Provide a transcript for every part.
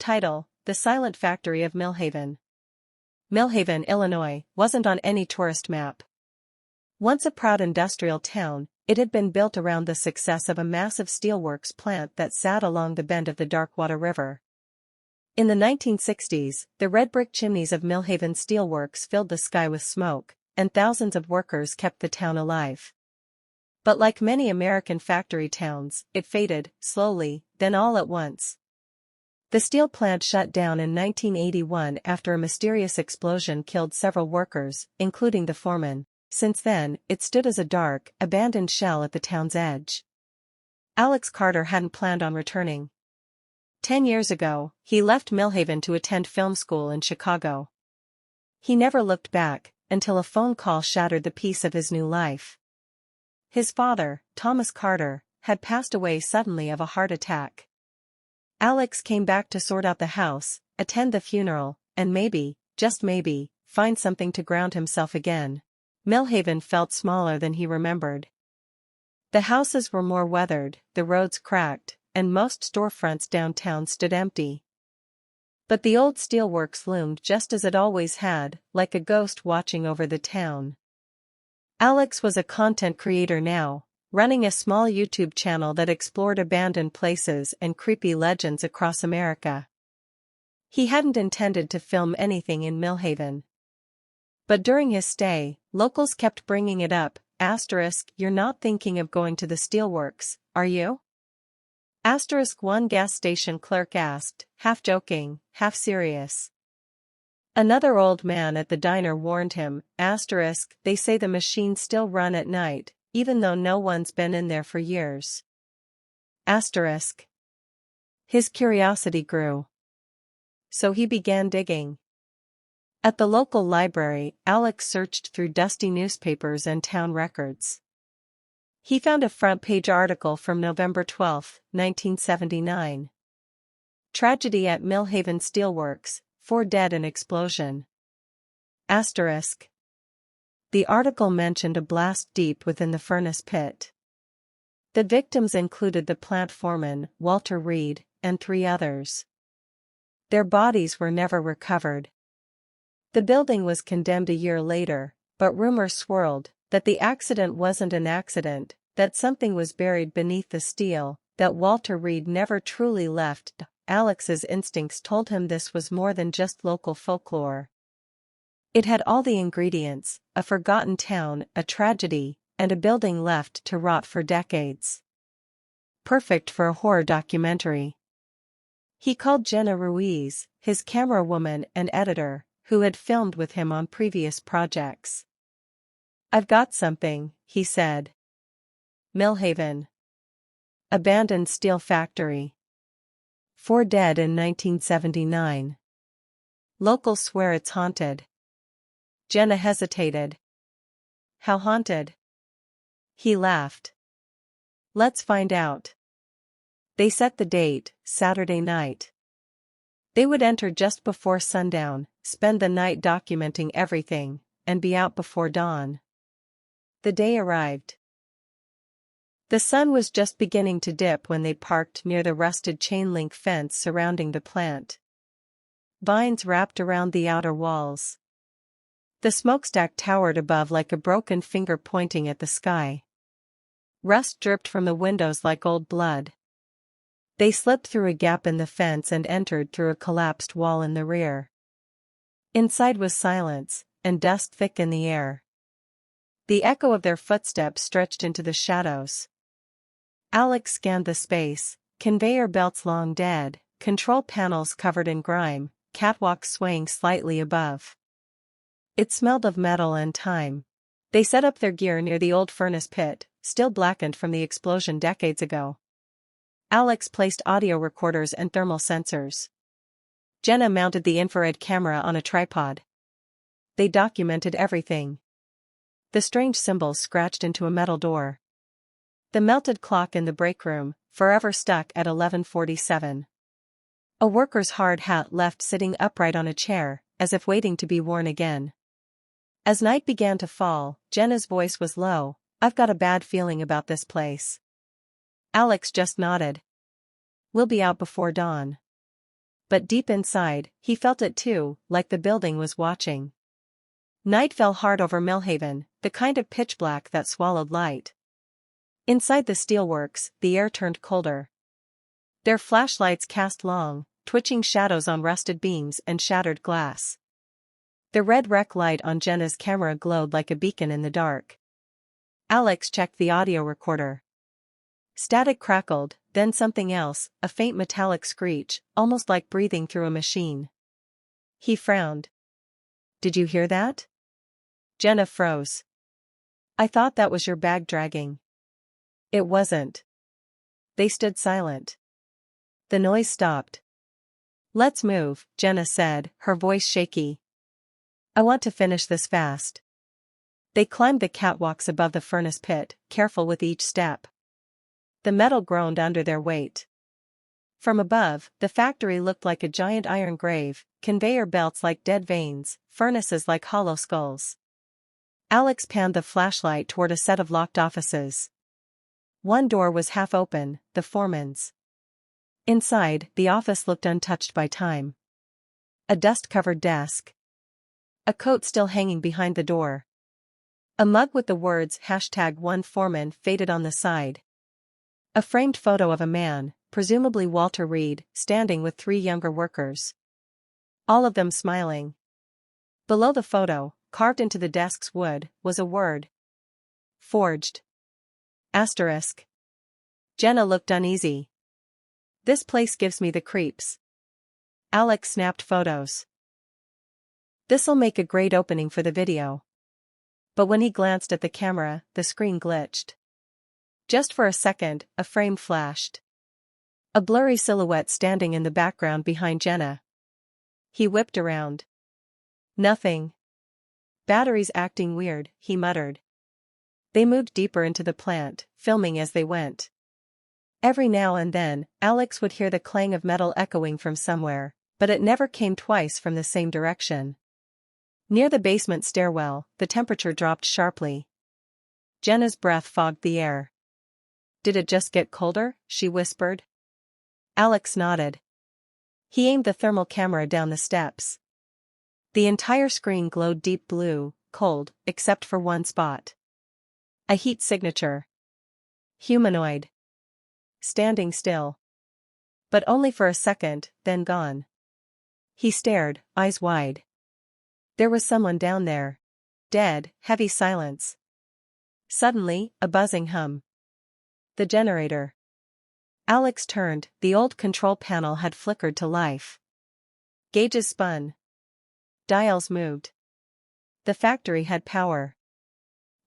Title: The Silent Factory of Millhaven. Millhaven, Illinois, wasn't on any tourist map. Once a proud industrial town, it had been built around the success of a massive steelworks plant that sat along the bend of the Darkwater River. In the 1960s, the red brick chimneys of Millhaven Steelworks filled the sky with smoke, and thousands of workers kept the town alive. But like many American factory towns, it faded, slowly, then all at once. The steel plant shut down in 1981 after a mysterious explosion killed several workers, including the foreman. Since then, it stood as a dark, abandoned shell at the town's edge. Alex Carter hadn't planned on returning. 10 years ago, he left Millhaven to attend film school in Chicago. He never looked back, until a phone call shattered the peace of his new life. His father, Thomas Carter, had passed away suddenly of a heart attack. Alex came back to sort out the house, attend the funeral, and maybe, just maybe, find something to ground himself again. Millhaven felt smaller than he remembered. The houses were more weathered, the roads cracked, and most storefronts downtown stood empty. But the old steelworks loomed just as it always had, like a ghost watching over the town. Alex was a content creator now, running a small YouTube channel that explored abandoned places and creepy legends across America. He hadn't intended to film anything in Millhaven. But during his stay, locals kept bringing it up. You're not thinking of going to the steelworks, are you? One gas station clerk asked, half joking, half serious. Another old man at the diner warned him, they say the machines still run at night, even though no one's been in there for years. His curiosity grew. So he began digging. At the local library, Alex searched through dusty newspapers and town records. He found a front-page article from November 12, 1979. Tragedy at Millhaven Steelworks, 4 dead in explosion. The article mentioned a blast deep within the furnace pit. The victims included the plant foreman, Walter Reed, and 3 others. Their bodies were never recovered. The building was condemned a year later, but rumors swirled that the accident wasn't an accident, that something was buried beneath the steel, that Walter Reed never truly left. Alex's instincts told him this was more than just local folklore. It had all the ingredients: a forgotten town, a tragedy, and a building left to rot for decades. Perfect for a horror documentary. He called Jenna Ruiz, his camera woman and editor, who had filmed with him on previous projects. "I've got something," he said. Millhaven. Abandoned steel factory. 4 dead in 1979. Locals swear it's haunted. Jenna hesitated. "How haunted?" He laughed. "Let's find out." They set the date, Saturday night. They would enter just before sundown, spend the night documenting everything, and be out before dawn. The day arrived. The sun was just beginning to dip when they parked near the rusted chain-link fence surrounding the plant. Vines wrapped around the outer walls. The smokestack towered above like a broken finger pointing at the sky. Rust dripped from the windows like old blood. They slipped through a gap in the fence and entered through a collapsed wall in the rear. Inside was silence, and dust thick in the air. The echo of their footsteps stretched into the shadows. Alex scanned the space: conveyor belts long dead, control panels covered in grime, catwalks swaying slightly above. It smelled of metal and time. They set up their gear near the old furnace pit, still blackened from the explosion decades ago. Alex placed audio recorders and thermal sensors. Jenna mounted the infrared camera on a tripod. They documented everything. The strange symbols scratched into a metal door. The melted clock in the break room, forever stuck at 11:47. A worker's hard hat left sitting upright on a chair, as if waiting to be worn again. As night began to fall, Jenna's voice was low. "I've got a bad feeling about this place." Alex just nodded. "We'll be out before dawn." But deep inside, he felt it too, like the building was watching. Night fell hard over Millhaven, the kind of pitch black that swallowed light. Inside the steelworks, the air turned colder. Their flashlights cast long, twitching shadows on rusted beams and shattered glass. The red rec light on Jenna's camera glowed like a beacon in the dark. Alex checked the audio recorder. Static crackled, then something else, a faint metallic screech, almost like breathing through a machine. He frowned. "Did you hear that?" Jenna froze. "I thought that was your bag dragging." It wasn't. They stood silent. The noise stopped. "Let's move," Jenna said, her voice shaky. "I want to finish this fast." They climbed the catwalks above the furnace pit, careful with each step. The metal groaned under their weight. From above, the factory looked like a giant iron grave, conveyor belts like dead veins, furnaces like hollow skulls. Alex panned the flashlight toward a set of locked offices. One door was half open, the foreman's. Inside, the office looked untouched by time. A dust-covered desk. A coat still hanging behind the door. A mug with the words #1foreman faded on the side. A framed photo of a man, presumably Walter Reed, standing with 3 younger workers. All of them smiling. Below the photo, carved into the desk's wood, was a word. Forged. Asterisk. Jenna looked uneasy. "This place gives me the creeps." Alex snapped photos. "This'll make a great opening for the video." But when he glanced at the camera, the screen glitched. Just for a second, a frame flashed. A blurry silhouette standing in the background behind Jenna. He whipped around. "Nothing. Batteries acting weird," he muttered. They moved deeper into the plant, filming as they went. Every now and then, Alex would hear the clang of metal echoing from somewhere, but it never came twice from the same direction. Near the basement stairwell, the temperature dropped sharply. Jenna's breath fogged the air. "Did it just get colder?" she whispered. Alex nodded. He aimed the thermal camera down the steps. The entire screen glowed deep blue, cold, except for one spot. A heat signature. Humanoid. Standing still. But only for a second, then gone. He stared, eyes wide. There was someone down there. Dead, heavy silence. Suddenly, a buzzing hum. The generator. Alex turned, the old control panel had flickered to life. Gauges spun. Dials moved. The factory had power.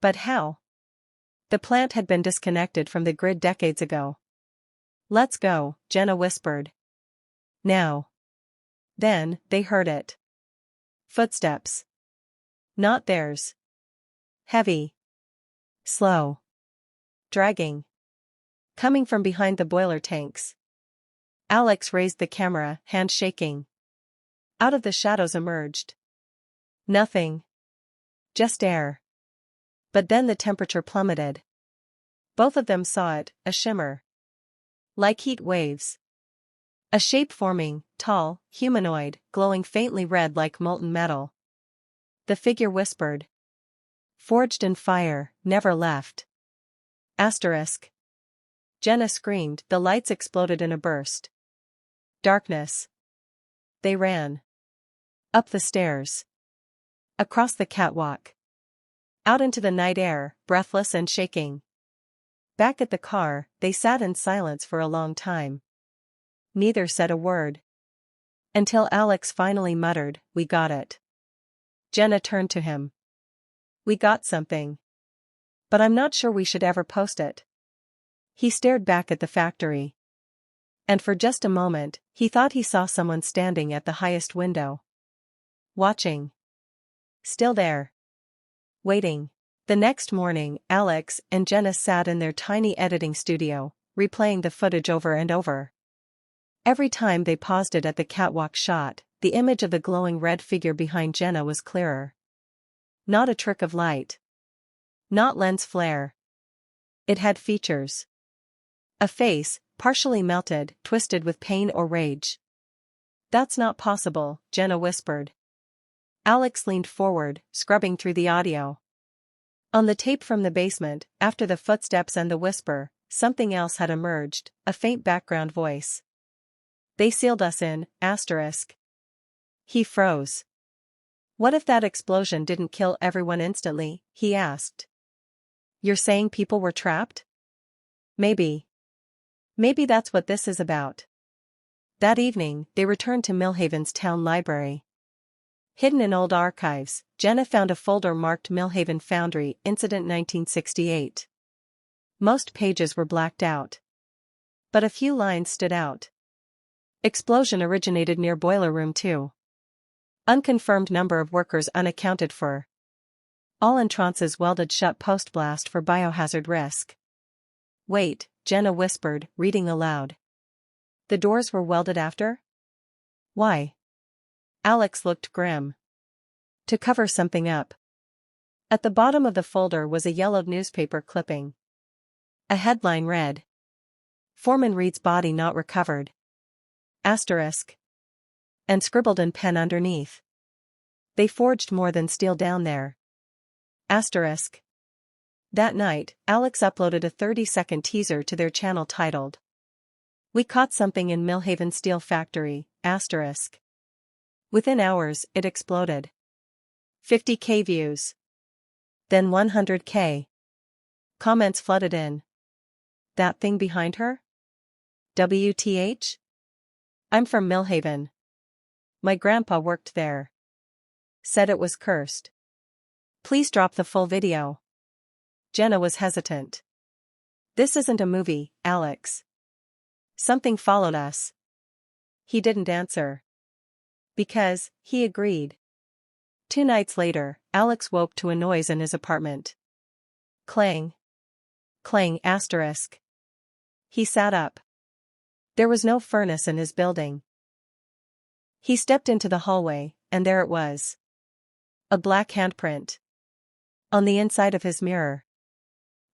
But how? The plant had been disconnected from the grid decades ago. "Let's go," Jenna whispered. "Now." Then, they heard it. Footsteps. Not theirs. Heavy. Slow. Dragging. Coming from behind the boiler tanks. Alex raised the camera, hand shaking. Out of the shadows emerged. Nothing. Just air. But then the temperature plummeted. Both of them saw it, a shimmer. Like heat waves. A shape forming, tall, humanoid, glowing faintly red like molten metal. The figure whispered. "Forged in fire, never left." Asterisk. Jenna screamed, the lights exploded in a burst. Darkness. They ran. Up the stairs. Across the catwalk. Out into the night air, breathless and shaking. Back at the car, they sat in silence for a long time. Neither said a word. Until Alex finally muttered, "We got it." Jenna turned to him. "We got something. But I'm not sure we should ever post it." He stared back at the factory. And for just a moment, he thought he saw someone standing at the highest window. Watching. Still there. Waiting. The next morning, Alex and Jenna sat in their tiny editing studio, replaying the footage over and over. Every time they paused it at the catwalk shot, the image of the glowing red figure behind Jenna was clearer. Not a trick of light. Not lens flare. It had features. A face, partially melted, twisted with pain or rage. That's not possible, Jenna whispered. Alex leaned forward, scrubbing through the audio. On the tape from the basement, after the footsteps and the whisper, something else had emerged, a faint background voice. They sealed us in, asterisk. He froze. What if that explosion didn't kill everyone instantly, he asked. You're saying people were trapped? Maybe. Maybe that's what this is about. That evening, they returned to Millhaven's town library. Hidden in old archives, Jenna found a folder marked Millhaven Foundry Incident 1968. Most pages were blacked out. But a few lines stood out. Explosion originated near Boiler Room 2. Unconfirmed number of workers unaccounted for. All entrances welded shut post-blast for biohazard risk. Wait, Jenna whispered, reading aloud. The doors were welded after? Why? Alex looked grim. To cover something up. At the bottom of the folder was a yellowed newspaper clipping. A headline read. Foreman Reed's body not recovered. Asterisk. And scribbled in pen underneath. They forged more than steel down there. Asterisk. That night, Alex uploaded a 30-second teaser to their channel titled, We Caught Something in Millhaven Steel Factory, asterisk. Within hours, it exploded. 50K views. Then 100K. Comments flooded in. That thing behind her? WTH? I'm from Millhaven. My grandpa worked there. Said it was cursed. Please drop the full video. Jenna was hesitant. This isn't a movie, Alex. Something followed us. He didn't answer. Because, he agreed. 2 nights later, Alex woke to a noise in his apartment. Clang. Clang asterisk. He sat up. There was no furnace in his building. He stepped into the hallway, and there it was. A black handprint. On the inside of his mirror.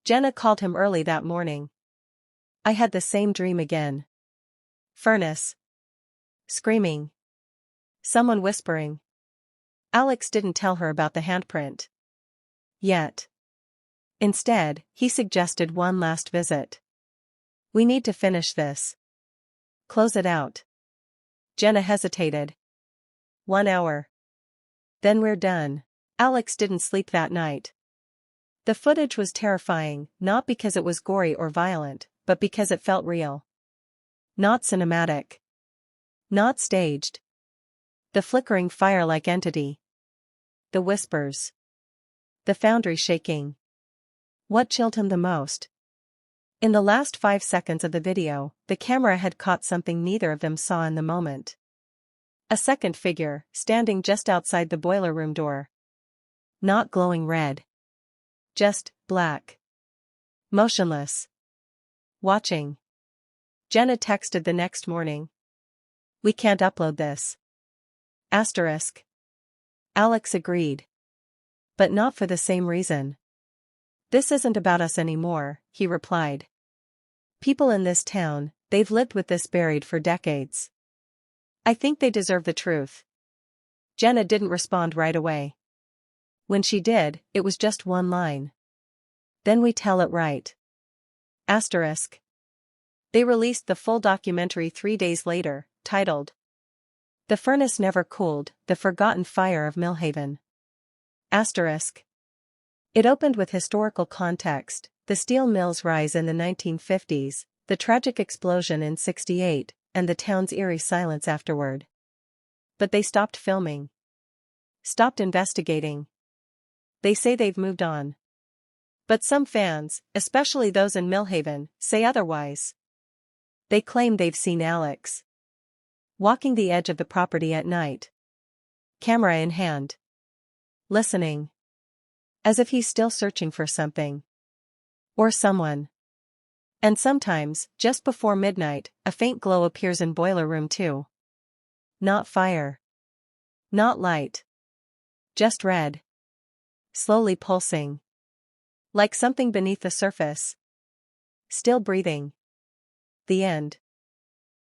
Jenna called him early that morning. I had the same dream again. Furnace. Screaming. Someone whispering. Alex didn't tell her about the handprint. Yet. Instead, he suggested one last visit. We need to finish this. Close it out. Jenna hesitated. 1 hour. Then we're done. Alex didn't sleep that night. The footage was terrifying, not because it was gory or violent, but because it felt real. Not cinematic. Not staged. The flickering fire-like entity. The whispers. The foundry shaking. What chilled him the most? In the last 5 seconds of the video, the camera had caught something neither of them saw in the moment. A second figure, standing just outside the boiler room door. Not glowing red. Just black. Motionless. Watching. Jenna texted the next morning. We can't upload this. Asterisk. Alex agreed. But not for the same reason. This isn't about us anymore, he replied. People in this town, they've lived with this buried for decades. I think they deserve the truth. Jenna didn't respond right away. When she did, it was just one line. Then we tell it right. Asterisk. They released the full documentary 3 days later, titled, The Furnace Never Cooled, The Forgotten Fire of Millhaven. Asterisk. It opened with historical context, the steel mill's rise in the 1950s, the tragic explosion in '68, and the town's eerie silence afterward. But they stopped filming. Stopped investigating. They say they've moved on. But some fans, especially those in Millhaven, say otherwise. They claim they've seen Alex walking the edge of the property at night. Camera in hand. Listening. As if he's still searching for something. Or someone. And sometimes, just before midnight, a faint glow appears in Boiler Room 2. Not fire. Not light. Just red. Slowly pulsing. Like something beneath the surface. Still breathing. The end.